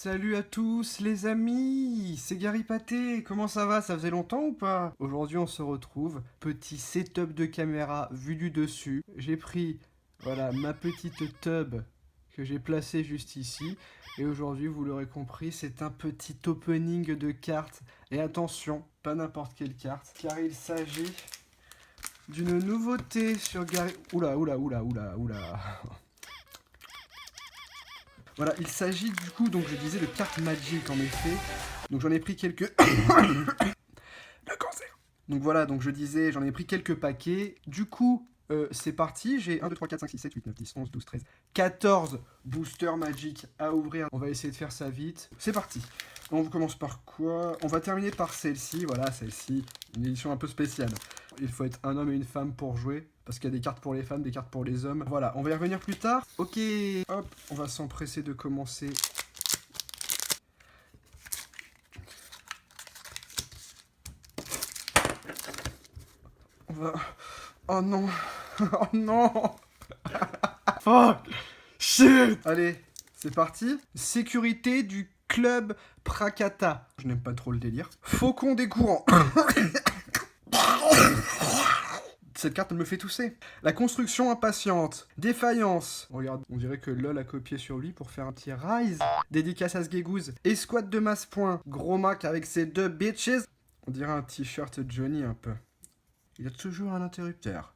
Salut à tous les amis, c'est Gary Paté, comment ça va? Ça faisait longtemps ou pas? Aujourd'hui on se retrouve, petit setup de caméra vu du dessus. J'ai pris, voilà, ma petite tub que j'ai placée juste ici. Et aujourd'hui, vous l'aurez compris, c'est un petit opening de cartes. Et attention, pas n'importe quelle carte, car il s'agit d'une nouveauté sur Gary... Oula. Voilà, il s'agit du coup, donc je disais, de cartes Magic en effet. Donc j'en ai pris quelques... Le cancer. Donc voilà, donc je disais, j'en ai pris quelques paquets. Du coup, c'est parti. J'ai 1, 2, 3, 4, 5, 6, 7, 8, 9, 10, 11, 12, 13, 14 boosters Magic à ouvrir. On va essayer de faire ça vite. C'est parti. On commence par quoi? On va terminer par celle-ci. Voilà, celle-ci. Une édition un peu spéciale. Il faut être un homme et une femme pour jouer. Parce qu'il y a des cartes pour les femmes, des cartes pour les hommes. Voilà, on va y revenir plus tard. Ok, hop, on va s'empresser de commencer. On va... Oh non. Oh non. Fuck. Shit. Allez, c'est parti. Sécurité du club Prakata. Je n'aime pas trop le délire. Faucon des courants. Cette carte, elle me fait tousser. La construction impatiente. Défaillance. Regarde, on dirait que LOL a copié sur lui pour faire un petit rise. Dédicace à Sgegooz. Escouade de masse point. Gros Mac avec ses deux bitches. On dirait un t-shirt Johnny un peu. Il a toujours un interrupteur.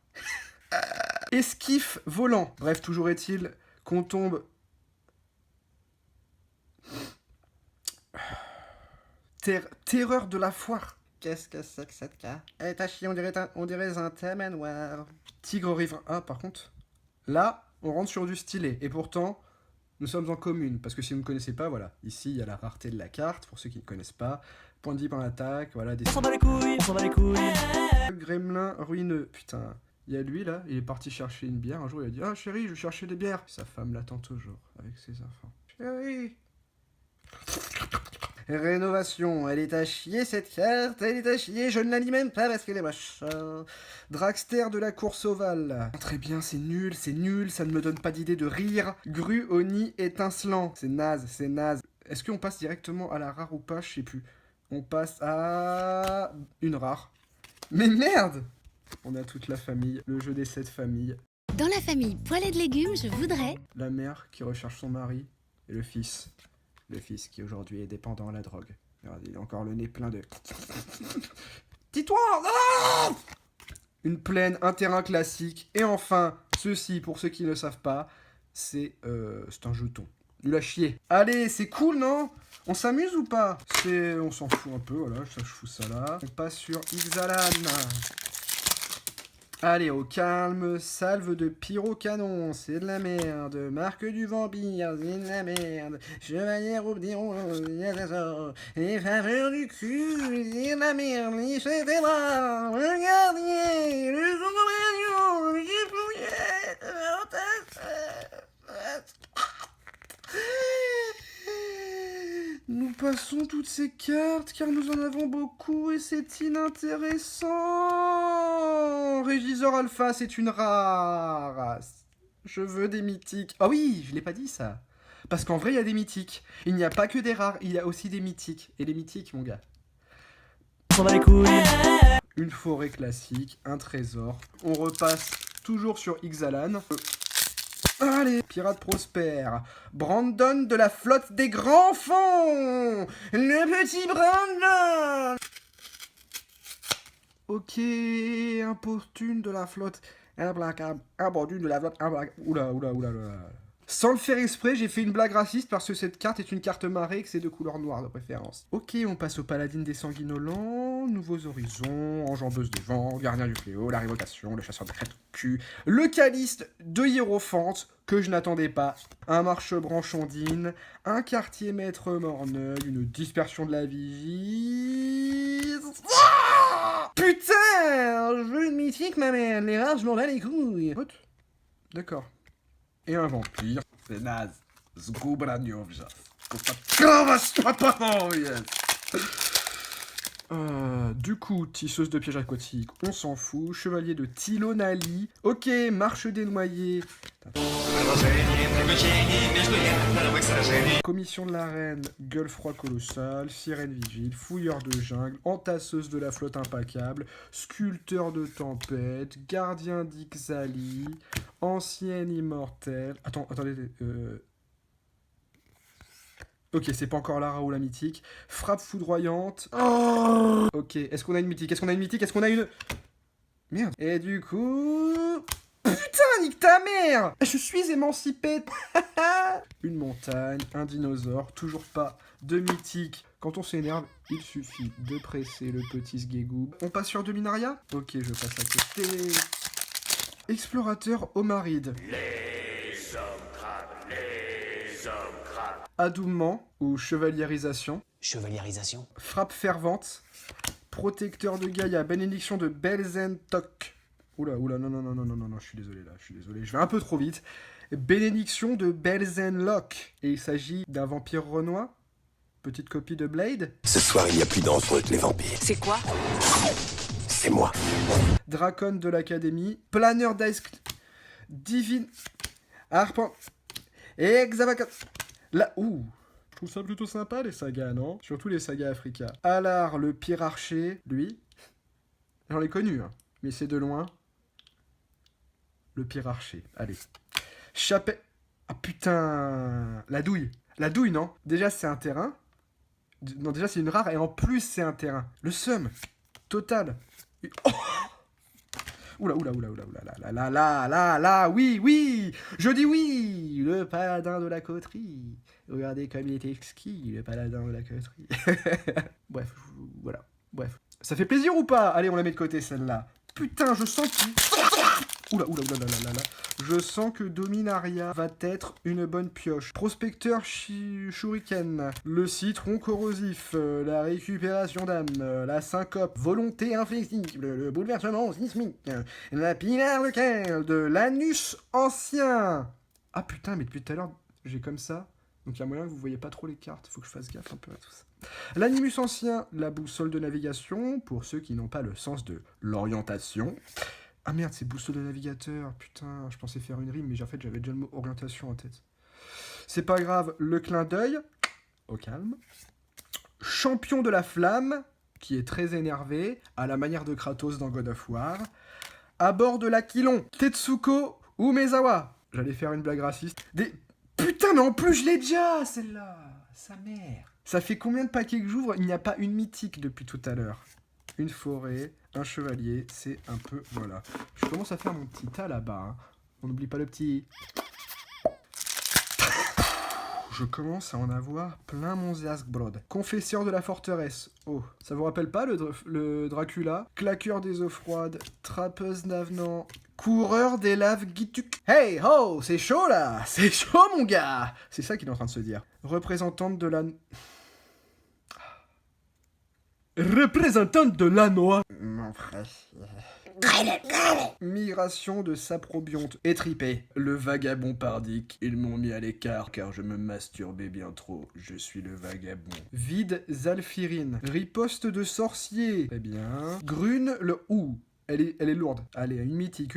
Esquif volant. Bref, toujours est-il qu'on tombe... Terreur de la foire. Qu'est-ce que c'est que cette carte? Elle est à chier, on dirait un thème noir. Tigre riverain. Ah, par contre, là, on rentre sur du stylé. Et pourtant, nous sommes en commune. Parce que si vous ne connaissez pas, voilà. Ici, il y a la rareté de la carte, pour ceux qui ne connaissent pas. Point de vie en attaque, voilà. Des... On s'en bat les couilles. Gremlin ruineux. Putain, il y a lui, là, il est parti chercher une bière. Un jour, il a dit « Ah, chérie, je cherchais des bières. » Sa femme l'attend toujours, avec ses enfants. « Chérie !» Rénovation, elle est à chier cette carte, elle est à chier, je ne la lis même pas parce qu'elle est moche. Dragster de la course ovale. Très bien, c'est nul, ça ne me donne pas d'idée de rire. Grue au nid étincelant. C'est naze, c'est naze. Est-ce qu'on passe directement à la rare ou pas? Je sais plus. On passe à... une rare. Mais merde! On a toute la famille, le jeu des 7 familles. Dans la famille Poêlée de légumes, je voudrais... La mère qui recherche son mari et le fils. Le fils qui aujourd'hui est dépendant à la drogue. Regardez, il a encore le nez plein de... Tis-toi! Ah! Une plaine, un terrain classique. Et enfin, ceci, pour ceux qui ne le savent pas, c'est un jeton. Nul à chier. Allez, c'est cool, non? On s'amuse ou pas? On s'en fout un peu, voilà, je fous ça là. On passe sur Ixalan. Allez, au calme, salve de pyrocanon, c'est de la merde. Marque du vampire, c'est de la merde. Chevalier au diron, les faveurs du cul, c'est de la merde. Les chefs des bras, le gardien, le compagnon, le Nous passons toutes ces cartes car nous en avons beaucoup et c'est inintéressant. Régiseur Alpha, c'est une rare. Je veux des mythiques. Ah oui, je l'ai pas dit ça. Parce qu'en vrai, il y a des mythiques. Il n'y a pas que des rares, il y a aussi des mythiques. Et les mythiques, mon gars. On s'en bat les couilles. Une forêt classique, un trésor. On repasse toujours sur Ixalan. Allez, pirate prospère. Brandon de la flotte des grands fonds. Le petit Brandon. Ok, importune de la flotte. Importune de la flotte. Oula. Sans le faire exprès, j'ai fait une blague raciste parce que cette carte est une carte marée et que c'est de couleur noire de préférence. Ok, on passe au paladine des sanguinolents, nouveaux horizons, enjambeuse des vents, gardien du fléau, la révocation, le chasseur de crête au cul, le caliste de hiérophante, que je n'attendais pas, un marche-branchondine, un quartier maître morneuil, une dispersion de la vigie... Ah putain, je veux une mythique, ma mère, les rares, je m'en bats les couilles. D'accord. Et un vampire, c'est naze. Zgubraniovja. Du coup, tisseuse de pièges aquatiques, on s'en fout. Chevalier de Tilonali. Ok, marche des noyés. Commission de la reine, gueule froid colossal, sirène vigile, fouilleur de jungle, entasseuse de la flotte implacable, sculpteur de tempête, gardien d'Ixali, ancienne immortelle. Attendez. Ok, c'est pas encore Lara ou la mythique. Frappe foudroyante. Oh ok, est-ce qu'on a une mythique? Est-ce qu'on a une mythique? Est-ce qu'on a une... Merde. Et du coup... Putain, nique ta mère! Je suis émancipé. Une montagne, un dinosaure, toujours pas de mythique. Quand on s'énerve, il suffit de presser le petit sgégou. On passe sur Dominaria? Ok, je passe à côté. Explorateur Omaride. Adoubement ou chevaliérisation. Chevaliérisation. Frappe fervente. Protecteur de Gaïa. Bénédiction de Belzentok. Oula, non, je suis désolé là, je vais un peu trop vite. Bénédiction de Belzenlock. Et il s'agit d'un vampire renois. Petite copie de Blade. Ce soir, il n'y a plus dangereux que les vampires. C'est quoi? C'est moi. Dracon de l'Académie. Planeur d'Ice... Divine... Arpent... Exavacat... Là... Ouh. Je trouve ça plutôt sympa les sagas, non? Surtout les sagas Africa. Alar, le pire archer. Lui... J'en ai connu, hein. Mais c'est de loin... Le pire archer. Allez. Chapelle... Ah putain... La douille. La douille, non? Déjà, c'est un terrain. Non, déjà, c'est une rare. Et en plus, c'est un terrain. Le seum. Total. Oh oula, oui. Je dis oui. Le paladin de la coterie. Regardez comme il est exquis, le paladin de la coterie. Bref, voilà. Bref. Ça fait plaisir ou pas? Allez, on la met de côté, celle-là. Putain, je sens qu'il... Oula. Je sens que Dominaria va être une bonne pioche. Prospecteur Shuriken, le citron corrosif, la récupération d'âme, la syncope, volonté inflexible, le bouleversement sismique, la pilaire de Kel, de l'anus ancien. Ah putain, mais depuis tout à l'heure, j'ai comme ça. Donc il y a moyen que vous voyez pas trop les cartes, faut que je fasse gaffe un peu à tout ça. L'animus ancien, la boussole de navigation, pour ceux qui n'ont pas le sens de l'orientation. Ah merde, c'est boussole de navigateur, putain, je pensais faire une rime, mais en fait j'avais déjà le mot orientation en tête. C'est pas grave, le clin d'œil, au calme. Champion de la flamme, qui est très énervé, à la manière de Kratos dans God of War. À bord de l'Aquilon, Tetsuko Umezawa. J'allais faire une blague raciste. Putain, mais en plus je l'ai déjà, celle-là. Sa mère. Ça fait combien de paquets que j'ouvre? Il n'y a pas une mythique depuis tout à l'heure. Une forêt, un chevalier, c'est un peu... Voilà. Je commence à faire mon petit tas là-bas. Hein. On n'oublie pas le petit... Je commence à en avoir plein mon Zasbrod. Confesseur de la forteresse. Oh, ça vous rappelle pas le Dracula? Claqueur des eaux froides, trappeuse d'avenant, coureur des laves Gituk. Hey ho, c'est chaud là. C'est chaud mon gars. C'est ça qu'il est en train de se dire. Représentante de la... Représentante de la noix. Mon frère. Migration de saprobionte étripée. Le vagabond pardique. Ils m'ont mis à l'écart car je me masturbais bien trop. Je suis le vagabond. Vide Zalfirine. Riposte de sorcier. Très bien. Grune le... Ouh. Elle est lourde. Allez, une mythique.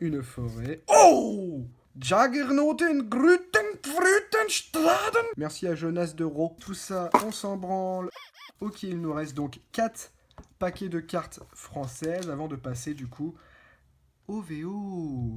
Une forêt. Oh! Jaggernauten, Gruten, Frutenstraden. Merci à Jonas de Ro. Tout ça, on s'en branle. Ok, il nous reste donc 4 paquets de cartes françaises avant de passer du coup au VO.